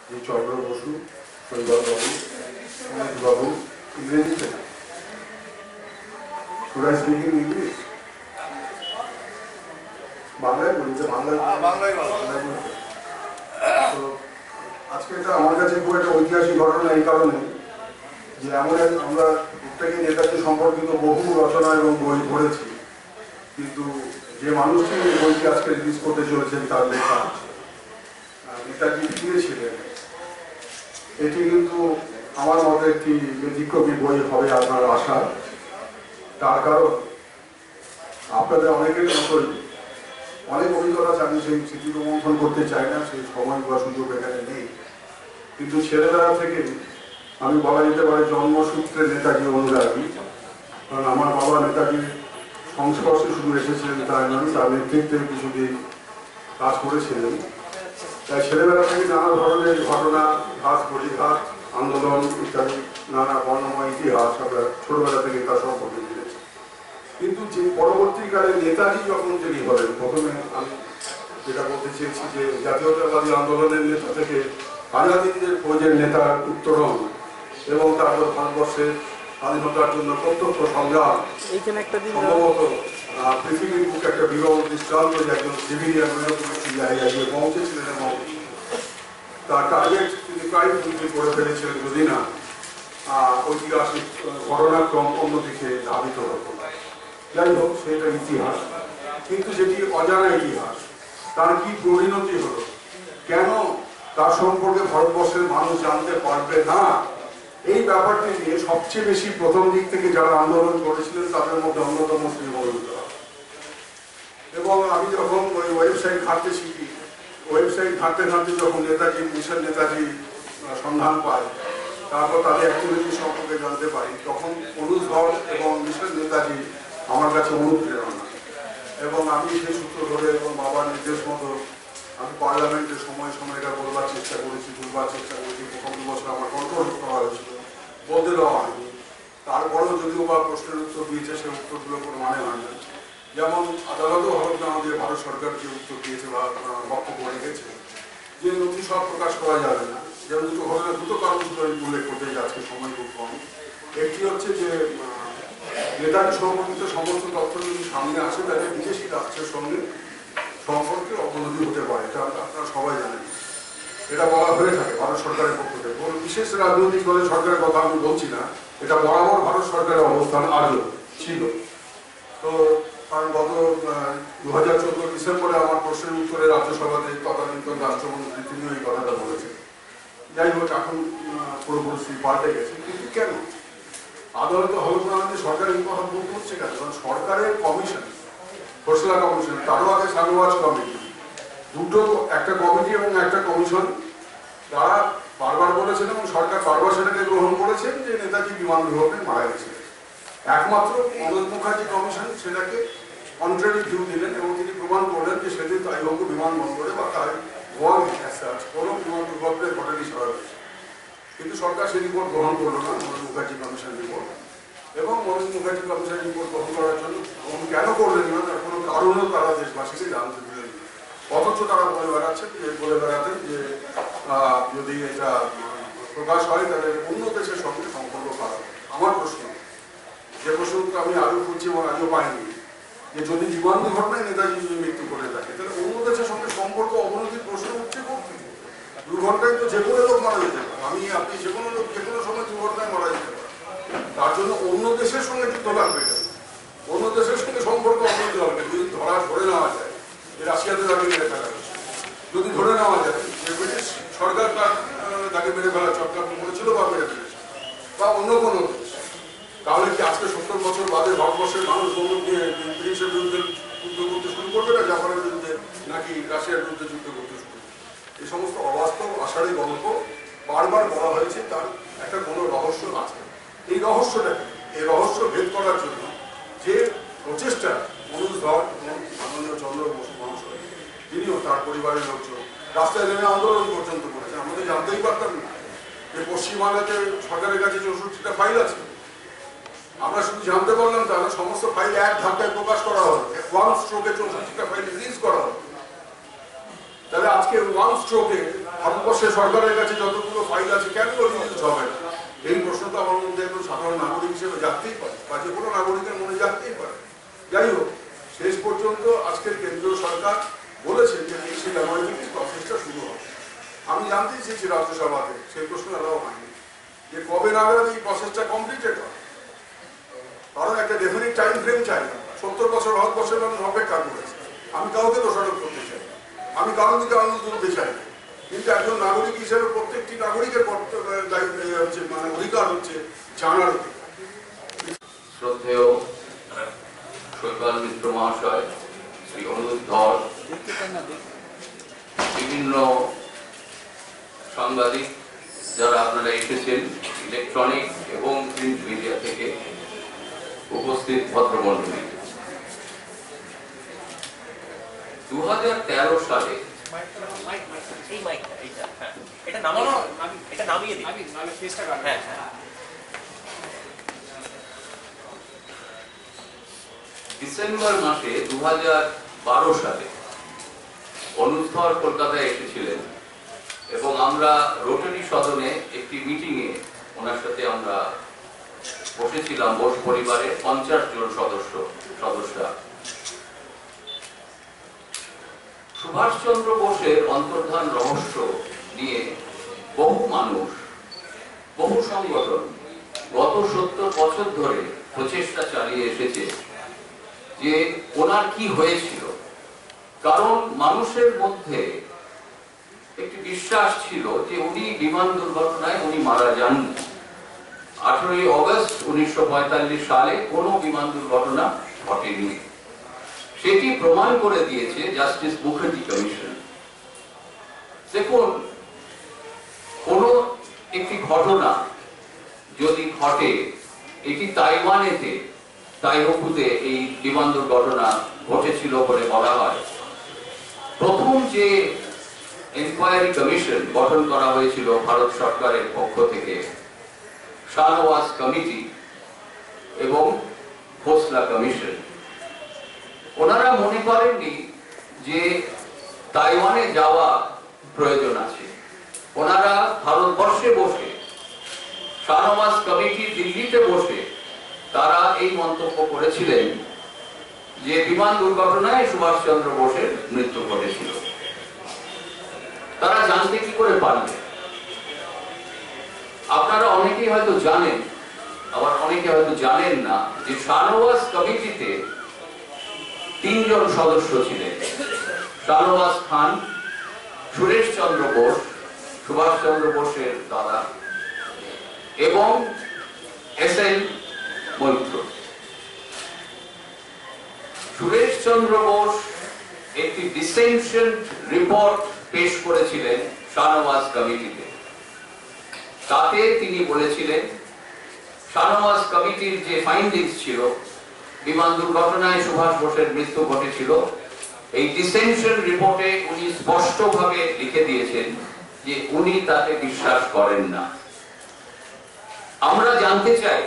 যে চন্দ্র বসু, শৈবালবাবু, সুনীলবাবু ইংরেজি থেকে। Should I speak in English? বাংলায় বলছে, বাংলায় বলছে। তো আজকে এটা আমার কাছে খুব একটা ঐতিহাসিক ঘটনা এই কারণে যে আমরা প্রত্যেকে নেতাজি সম্পর্কিত বহু রচনা এবং বই পড়েছি, কিন্তু যে মানুষটি এই বইটি আজকে রিলিজ করতে চলেছেন তার লেখা নেতাজি ফিরে ছিলেন, এটি কিন্তু আমার মতে একটি ব্যতিক্রমী বই হবে আপনার আশা। তার কারণ আপনাদের অনেকের মতোই অনেক অভিজ্ঞতা আছে, আমি সেই স্মৃতি রোমন্থন করতে চাই না, সেই সময় বা সুযোগ এখানে নেই, কিন্তু ছেলেবেলা থেকে আমি বলা যেতে পারে জন্মসূত্রে নেতাজি অনুরাগী। কারণ আমার বাবা নেতাজির সংস্পর্শে শুধু এসেছিলেন তাই নয়, তার নেতৃত্বে কিছুদিন কাজ করেছিলেন। তাই ছেলেবেলা থেকে নানা ধরনের ঘটনা, ঘাস প্রতিঘাত, আন্দোলন ইত্যাদি নানা বর্ণময় ইতিহাস আমরা ছোটবেলা থেকে তার সম্পর্কে জেনেছি। কিন্তু যে পরবর্তীকালে নেতাজি যখন তিনি হলেন, প্রথমে আমি যেটা বলতে চেয়েছি যে জাতীয়তাবাদী আন্দোলনের নেতা থেকে আজাদিদের ফৌজের নেতার উত্তরণ এবং তারপর ভারতবর্ষের স্বাধীনতার জন্য প্রত্যক্ষ সংগ্রাম, সম্ভবত পৃথিবীর বুকে একটা বিরল দৃষ্টান্ত যে একজন সিভিলিয়ান জায়গায় গিয়ে পৌঁছেছিলেন এবং তার টার্গেট তিনি প্রায় বুদ্ধি করে ফেলেছিলেন যদি না ঐতিহাসিক ঘটনাক্রম অন্যদিকে ধাবিত হতো। যাই হোক, সেটা ইতিহাস, কিন্তু যেটি অজানা ইতিহাস, তার কি পরিণতি হলো, কেন তার সম্পর্কে ভারতবর্ষের মানুষ জানতে পারবে না, এই ব্যাপারটি নিয়ে সবচেয়ে বেশি প্রথম দিক থেকে যারা আন্দোলন করেছিলেন তাদের মধ্যে অন্যতম শ্রী মজুমদার। এবং আমি যখন ওই ওয়েবসাইট ঘাঁটতে শিখি, ওয়েবসাইট ঘাঁটতে ঘাঁটতে যখন নেতাজি মিশন নেতাজি সন্ধান পাই, তারপর তাদের অ্যাক্টিভিটি সম্পর্কে জানতে পারি, তখন অনুধর এবং মিশন নেতাজি আমার কাছে অনুপ্রেরণা। এবং আমি সেই সূত্র ধরে এবং বাবার নির্দেশ মতো আমি পার্লামেন্টের সময় এটা বলবার চেষ্টা করেছি, বলবার চেষ্টা করেছি। প্রথম 2 বছর আমার কন্ট্রোল করা হয়েছিল, বলতে দেওয়া হয়নি। তারপরেও যদিও বা প্রশ্নের উত্তর দিয়েছে, সেই উত্তরগুলো কোনো মানে হয় না। যেমন আদালতও হলফনামা দিয়ে ভারত সরকার যে উত্তর দিয়েছে বা বক্তব্য রেখেছে যে নথি সব প্রকাশ করা যাবে না। যেমন দুটো কারণ উল্লেখ করতে আজকে সময় খুব কম। একটি হচ্ছে যে নেতাজি সম্পর্কিত সমস্ত তথ্য যদি সামনে আসে তাহলে বিদেশি রাষ্ট্রের সঙ্গে সম্পর্কে অবনতি হতে পারে, এটা আপনারা সবাই জানেন। এটা বলা হয়ে থাকে ভারত সরকারের পক্ষ থেকে। কোনো বিশেষ রাজনৈতিক দলের সরকারের কথা আমি বলছি না, এটা বরাবর ভারত সরকারের অবস্থান আজও ছিল। তো কারণ গত 2014 ডিসেম্বরে আমার প্রশ্নের উত্তরে রাজ্যসভাতে তদানীন্তন রাষ্ট্রমন্ত্রী তিনিও এই কথাটা বলেছেন। যাই হোক, এখন পুরো পরিস্থিতি পাল্টে গেছে। কিন্তু কেন আদালতে হলফনামাতে সরকার এই কথা বলতে হচ্ছে কেন? কারণ সরকারের কমিশন, খোসলা কমিশন, তারও আগে সানওয়াজ কমিটি, দুটো, একটা কমিটি এবং একটা কমিশন, তারা বারবার বলেছেন এবং সরকার বারবার সেটাকে গ্রহণ করেছেন যে নেতাজি বিমান দুর্ঘটনায় মারা গেছিলেন। একমাত্র মনোজ মুখার্জি কমিশন সেটাকে কন্ট্রারি ভিউ দিলেন এবং তিনি প্রমাণ করলেন যে সেদিন তাইবঙ্গ বিমানবন্দরে বা তার কোনো বিমান দুর্ঘটনায় ঘটেনি সারা দেশে। কিন্তু সরকার সেই রিপোর্ট গ্রহণ করলো না, মনোজ মুখার্জি কমিশন রিপোর্ট। এবং মনোজ মুখার্জি কমিশন রিপোর্ট গ্রহণ করার জন্য কেন করলেন না তার কোনো কারণও তারা দেশবাসীকে জানতে দিলেন। অথচ তারা বলে বেড়াতেন যে যদি এটা প্রকাশ হয় তাহলে অন্য দেশের সঙ্গে সম্পর্ক খারাপ। আমার প্রশ্ন, যে প্রশ্নটা আমি আগে খুঁজছি এবং আজও পাইনি, যে যদি বিমান দুর্ঘটনায় নেতাজি যদি মৃত্যু করে থাকে তাহলে অন্য দেশের সঙ্গে সম্পর্ক অবনতির প্রশ্ন উঠছে করতে। দুর্ঘটনায় তো যে কোনো লোক মারা যেতে পারে, আমি আপনি যে কোনো লোক যে কোনো সময় দুর্ঘটনায় মারা যেতে পারে। তার জন্য অন্য দেশের সঙ্গে যুদ্ধ লাগবে, অন্য দেশের সঙ্গে সম্পর্ক অবনতি হবে। যদি ধরে নেওয়া যায় যে রাশিয়াতে তাকে মেরে ফেলা হয়েছে, যদি ধরে নেওয়া যায় যে ব্রিটিশ সরকার তাকে মেরে ফেলার চক্রান্ত করেছিল বা মেরে ফেলেছে, বা অন্য কোনো দেশ, তাহলে কি আজকে 70 বছর বাদে ভারতবর্ষের মানুষ বন্দুক নিয়ে ব্রিটিশের বিরুদ্ধে যুদ্ধ করতে শুরু করবে না, জাপানের বিরুদ্ধে নাকি রাশিয়ার বিরুদ্ধে যুদ্ধ করতে শুরু করবে? এই সমস্ত অবাস্তব আষাঢ়ি গল্প বারবার বলা হয়েছে, তার একটা কোনো রহস্য আছে। এই রহস্যটাকে, এই রহস্য ভেদ করার জন্য যে প্রচেষ্টা মনোজ ধর এবং মাননীয় চন্দ্র বসু মহাশয়, তিনিও তার পরিবারের লোকজন রাস্তায় নেমে আন্দোলন পর্যন্ত করেছেন। আমরা তো জানতেই পারতাম না যে পশ্চিমবাংলাতে সরকারের কাছে 64টা ফাইল আছে। আমরা শুধু জানতে পারলাম তাহলে সমস্ত ফাইল এক ধাক্কায় প্রকাশ করা হলো, ওয়ান স্ট্রোকে 64টা ফাইল রিলিজ করা হলো। তাহলে আজকে ওয়ান স্ট্রোকে ভারতবর্ষের সরকারের কাছে যতগুলো ফাইল আছে কেন রিলিজ হবে না? এই প্রশ্নটা আমার মধ্যে একটু সাধারণ নাগরিক হিসেবে জাগতেই পারে, বা যে কোনো নাগরিকের মনে জাগতেই পারে। যাই হোক, শেষ পর্যন্ত আজকের কেন্দ্রীয় সরকার বলেছে যে 23 জানুয়ারি থেকে প্রসেসটা শুরু হবে। আমি জানতেই চেয়েছি রাজ্যসভাতে, সেই প্রশ্ন এলাও হয়নি যে কবে নাগাদ এই প্রসেসটা কমপ্লিটেড হয়। কারণ একটা ডেফিনিট টাইম ফ্রেম চাই না। 70 বছর ভারতবর্ষের মানুষ অপেক্ষা করেছে। আমি কাউকে দোষারোপ করতে চাই না, আমি কারোর দিকে আনন্দ তুলতে চাই না, কিন্তু একজন নাগরিক হিসেবে প্রত্যেকটি নাগরিকের মানে অধিকার হচ্ছে জানার অধিকার। শ্রদ্ধেয় শৈবাল মিত্র মহাশয়, শ্রী অনুরোধ ধর, বিভিন্ন সাংবাদিক যারা আপনারা এসেছেন ইলেকট্রনিক এবং প্রিন্ট মিডিয়া থেকে, উপস্থিত ভদ্রমণ্ডলী, 2013 সালে ডিসেম্বর মাসে 2012 সালে অনুধর কলকাতায় এসেছিলেন এবং আমরা রোটারি সদনে একটি মিটিংয়ে ওনার সাথে আমরা বসেছিলাম। বোস পরিবারের 50 জন সদস্য। সুভাষচন্দ্র বোসের অন্তর্ধান রহস্য নিয়ে বহু মানুষ, বহু সংগঠন গত 70 বছর ধরে প্রচেষ্টা চালিয়ে এসেছে যে ওনার কি হয়েছিল। কারণ মানুষের মধ্যে একটি বিশ্বাস ছিল যে উনি বিমান দুর্ঘটনায় মারা যান। 18 অগস্ট 1945 সালে কোনো বিমান দুর্ঘটনা ঘটেনি। সেটি প্রমাণ করে দিয়েছে জাস্টিস মুখার্জি কমিশন। দেখুন, কোন একটি ঘটনা যদি ঘটে, এটি তাইওয়ানেতে তাইহোকুতে এই বিমান দুর্ঘটনা ঘটেছিল বলে বলা হয়। প্রথম যে এনকোয়ারি কমিশন গঠন করা হয়েছিল ভারত সরকারের পক্ষ থেকে, শাহনওয়াজ কমিটি এবং খোসলা কমিশন, ওনারা মনে করেননি যে তাইওয়ানে যাওয়া প্রয়োজন আছে। ওনারা ভারতবর্ষে বসে, শাহনওয়াজ কমিটি দিল্লিতে বসে তারা এই মন্তব্য করেছিলেন যে বিমান দুর্ঘটনায় সুভাষচন্দ্র বোসের মৃত্যু ঘটেছিল। তারা জানতে কি করে পারবে? আপনারা অনেকেই হয়তো জানেন, আবার অনেকে হয়তো জানেন না যে শাহনওয়াজ কমিটিতে 3 জন সদস্য ছিলেন: শাহনওয়াজ খান, সুরেশ চন্দ্র বোস, সুভাষচন্দ্র বোসের দাদা, এবং এস.এন. মৈত্র। সুরেশ চন্দ্র বোস একটি ডিসেনশন রিপোর্ট পেশ করেছিলেন শাহনওয়াজ কমিটিতে। তাতে তিনি বলেছিলেন, শাহনওয়াজ কমিটির যে ফাইন্ডিংস ছিল, বিমান দুর্ঘটনায় সুভাষ বোসের মৃত্যু ঘটেছিল, এই ডিসেনশন রিপোর্টে উনি স্পষ্টভাবে লিখে দিয়েছেন যে উনি তাতে বিশ্বাস করেন না। আমরা জানতে চাই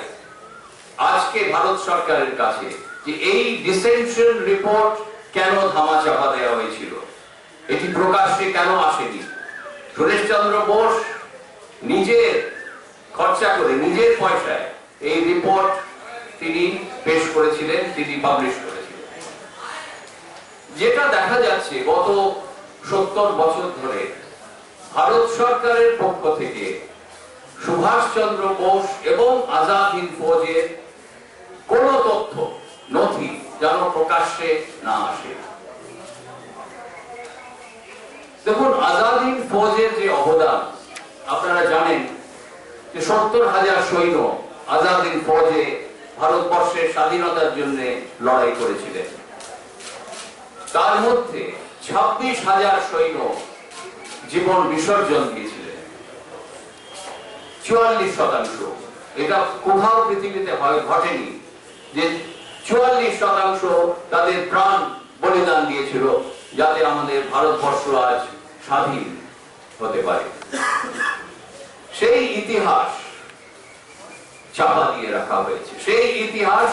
আজকে ভারত সরকারের কাছে যে এই ডিসেনশন রিপোর্ট কেন ধামাচাপা দেওয়া হয়েছিল, এটি প্রকাশ্যে কেন আসেনি। সুরেশচন্দ্র বোস নিজের খরচা করে, নিজের পয়সায় এই রিপোর্ট তিনি পেশ করেছিলেন, তিনি পাবলিশ করেছিলেন। যেটা দেখা যাচ্ছে গত 70 বছর ধরে ভারত সরকারের পক্ষ থেকে সুভাষচন্দ্র বোস এবং আজাদ হিন্দ ফৌজের কোন তথ্য, নথি যেন প্রকাশ্যে না আসে। দেখুন, আজাদ হিন্দ ফৌজের যে অবদান, আপনারা জানেন যে 70,000 সৈন্য আজাদ হিন্দ ফৌজে ভারতবর্ষের স্বাধীনতার জন্য লড়াই করেছিলেন। তার মধ্যে 26,000 সৈন্য জীবন বিসর্জন দিয়েছিলেন। 44%, এটা কোথাও পৃথিবীতে ঘটেনি যে 44% তাদের প্রাণ বলিদান দিয়েছিল যাতে আমাদের ভারতবর্ষ আজ স্বাধীন হতে পারে। সেই ইতিহাস চাপা দিয়ে রাখা হয়েছে, সেই ইতিহাস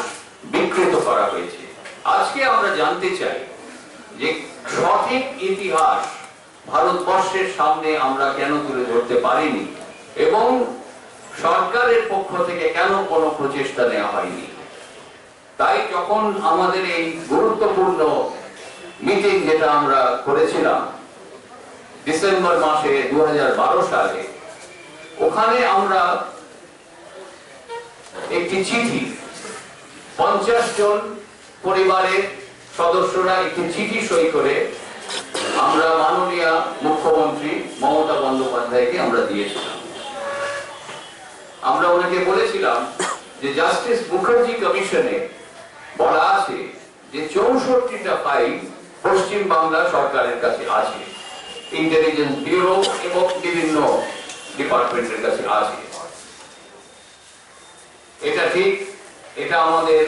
বিকৃত করা হয়েছে। আজকে আমরা জানতে চাই যে সঠিক ইতিহাস ভারতবর্ষের সামনে আমরা কেন তুলে ধরতে পারিনি এবং সরকারের পক্ষ থেকে কেন কোনো প্রচেষ্টা নেওয়া হয়নি। তাই যখন আমাদের এই গুরুত্বপূর্ণ মিটিং যেটা আমরা করেছিলাম ডিসেম্বর মাসে 2012 সালে, ওখানে আমরা একটি চিঠি 50 জন পরিবারের সদস্যরা একটি চিঠি সই করে আমরা মাননীয় মুখ্যমন্ত্রী মমতা বন্দ্যোপাধ্যায়কে আমরা দিয়েছিলাম। আমরা ওনাকে বলেছিলাম যে জাস্টিস মুখার্জি কমিশনে বলা আছে যে 64টা ফাইল পশ্চিম বাংলা সরকারের কাছে আছে, ইন্টেলিজেন্স ব্যুরো এবং বিভিন্ন ডিপার্টমেন্টের কাছে আছে। এটা ঠিক, এটা আমাদের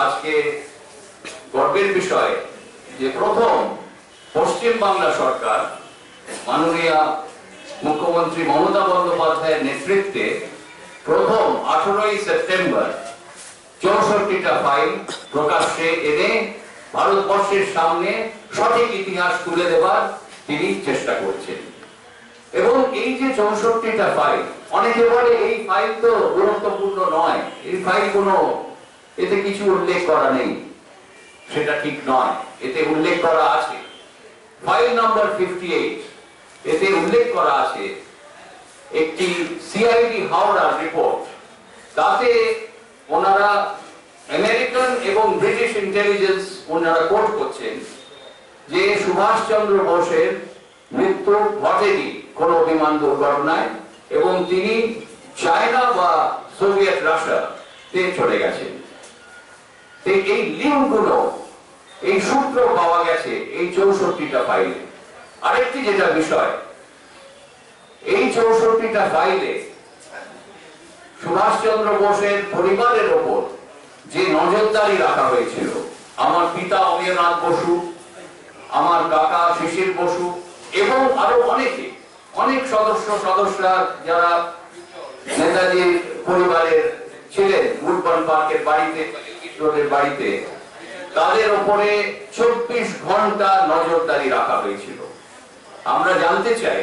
আজকে গর্বের বিষয় যে প্রথম পশ্চিম বাংলা সরকার মাননীয় মুখ্যমন্ত্রী মমতা বন্দ্যোপাধ্যায়ের নেতৃত্বে প্রথম 18ই সেপ্টেম্বর 64টা ফাইল প্রকাশ্যে এনে ভারতবর্ষের সামনে সঠিক ইতিহাস তুলে দেবার তিনি চেষ্টা করছেন। এবং এই যে 64টা ফাইল, অনেকে বলে এই ফাইল তো গুরুত্বপূর্ণ নয়, এই ফাইল কোনো এতে কিছু উল্লেখ করা নেই। সেটা ঠিক নয়, এতে উল্লেখ করা আছে। ফাইল নাম্বার 58, এতে উল্লেখ করা আছে একটি সিআইডি হাওড়ার রিপোর্ট। তাতে ওনারা আমেরিকান এবং ব্রিটিশ ইন্টেলিজেন্স ওনারা কোট করছেন যে সুভাষচন্দ্র বোসের মৃত্যু ঘটেনি কোনো বিমান দুর্ঘটনায় এবং তিনি চায়না বা সোভিয়েত রাশিয়াতে চলে গেছেন। এই লিঙ্কগুলো, এই সূত্র পাওয়া গেছে এই 64টা ফাইলে। আরেকটি যেটা বিষয়, এই 64টা ফাইলে সুভাষচন্দ্র বোসের পরিবারের ওপর যে নজরদারি রাখা হয়েছিল, আমার পিতা অমিয়নাথ বসু, আমার কাকা শিশির বসু এবং আরো অনেক সদস্যরা যারা নেতাজির পরিবারের ছিলেন উডবার্ন পার্কের বাড়িতে, রোডের বাড়িতে, তাদের উপরে 24 ঘন্টা নজরদারি রাখা হয়েছিল। আমরা জানতে চাই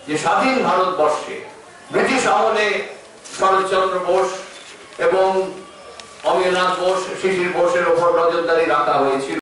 যে স্বাধীন ভারতবর্ষে ব্রিটিশ আমলে শরৎচন্দ্র বোস এবং অমিয়নাথ বোস, শিশির বোসের উপর নজরদারি রাখা হয়েছিল।